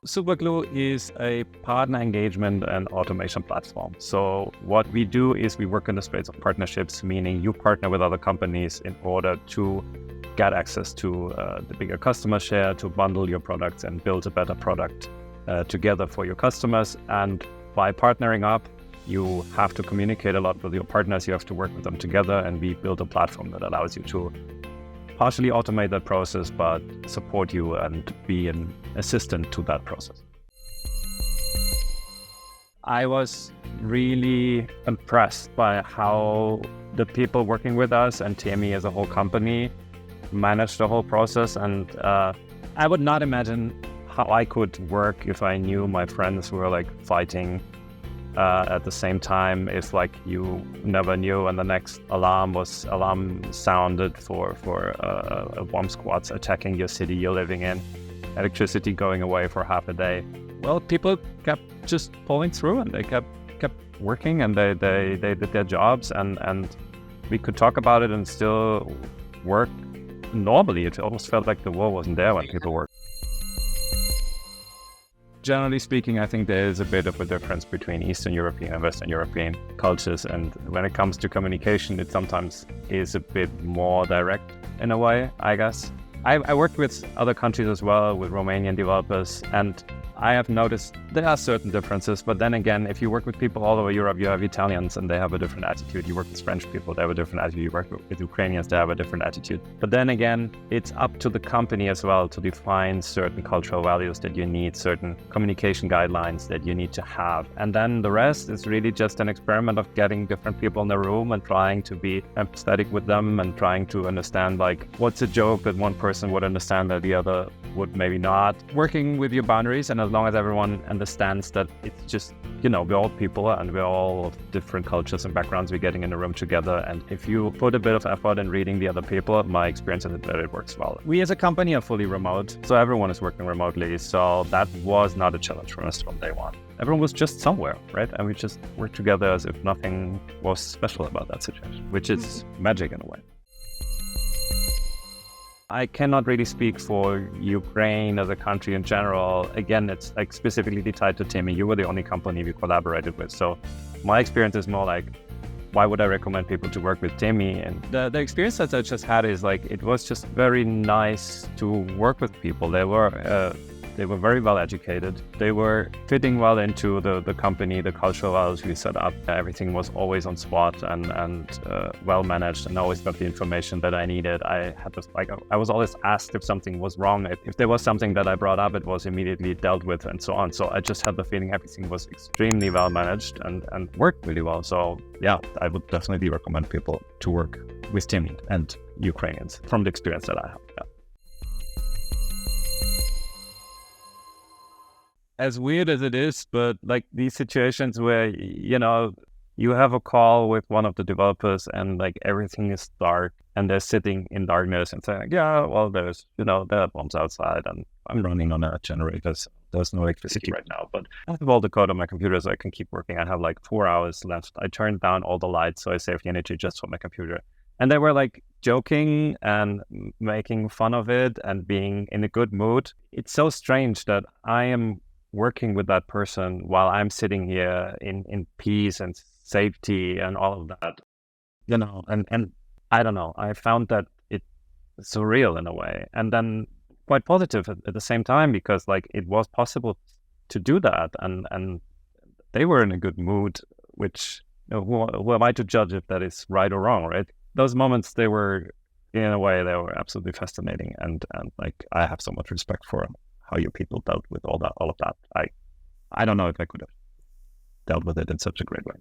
Superglue is a partner engagement and automation platform. So what we do is we work in the space of partnerships, meaning you partner with other companies in order to get access to the bigger customer share, to bundle your products and build a better product together for your customers. And by partnering up, you have to communicate a lot with your partners. You have to work with them together, and we build a platform that allows you to partially automate that process, but support you and be an assistant to that process. I was really impressed by how the people working with us and Temy as a whole company managed the whole process. And I would not imagine how I could work if I knew my friends were like fighting at the same time, if like you never knew and the next alarm sounded for bomb squads attacking your city you're living in, electricity going away for half a day. Well, people kept just pulling through, and they kept working, and they did their jobs, and we could talk about it and still work normally. It almost felt like the war wasn't there when people worked. Generally speaking, I think there is a bit of a difference between Eastern European and Western European cultures. And when it comes to communication, it sometimes is a bit more direct in a way, I guess. I worked with other countries as well, with Romanian developers, and I have noticed there are certain differences. But then again, if you work with people all over Europe, you have Italians and they have a different attitude. You work with French people, they have a different attitude. You work with Ukrainians, they have a different attitude. But then again, it's up to the company as well to define certain cultural values that you need, certain communication guidelines that you need to have. And then the rest is really just an experiment of getting different people in the room and trying to be empathetic with them and trying to understand, like, what's a joke that one person would understand that the other would maybe not. Working with your boundaries, and as long as everyone understands that it's just, we're all people and we're all of different cultures and backgrounds, we're getting in a room together. And if you put a bit of effort in reading the other people, my experience is that it works well. We as a company are fully remote, so everyone is working remotely. So that was not a challenge for us from day one. Everyone was just somewhere, right? And we just worked together as if nothing was special about that situation, which is magic in a way. I cannot really speak for Ukraine as a country in general. Again, it's like specifically tied to Temy. You were the only company we collaborated with. So my experience is more like, why would I recommend people to work with Temy? And the experience that I just had is like, it was just very nice to work with people. They were very well educated. They were fitting well into the company, the cultural values we set up. Everything was always on spot and well managed, and I always got the information that I needed. I was always asked if something was wrong. If there was something that I brought up, it was immediately dealt with and so on. So I just had the feeling everything was extremely well managed and worked really well. So yeah, I would definitely recommend people to work with Temy and Ukrainians from the experience that I have. Yeah. As weird as it is, but like these situations where, you have a call with one of the developers and like everything is dark and they're sitting in darkness and saying, like, yeah, well, there's, there are bombs outside and I'm running on a generator. So there's no electricity right now, but I have all the code on my computer so I can keep working. I have like 4 hours left. I turned down all the lights so I saved the energy just for my computer. And they were like joking and making fun of it and being in a good mood. It's so strange that I am working with that person while I'm sitting here in peace and safety and all of that, and I don't know, I found that it's surreal in a way, and then quite positive at the same time, because like it was possible to do that, and they were in a good mood, which who am I to judge if that is right or wrong, right? Those moments, they were absolutely fascinating, and like I have so much respect for them. How you people dealt with all of that. I don't know if I could have dealt with it in such a great way.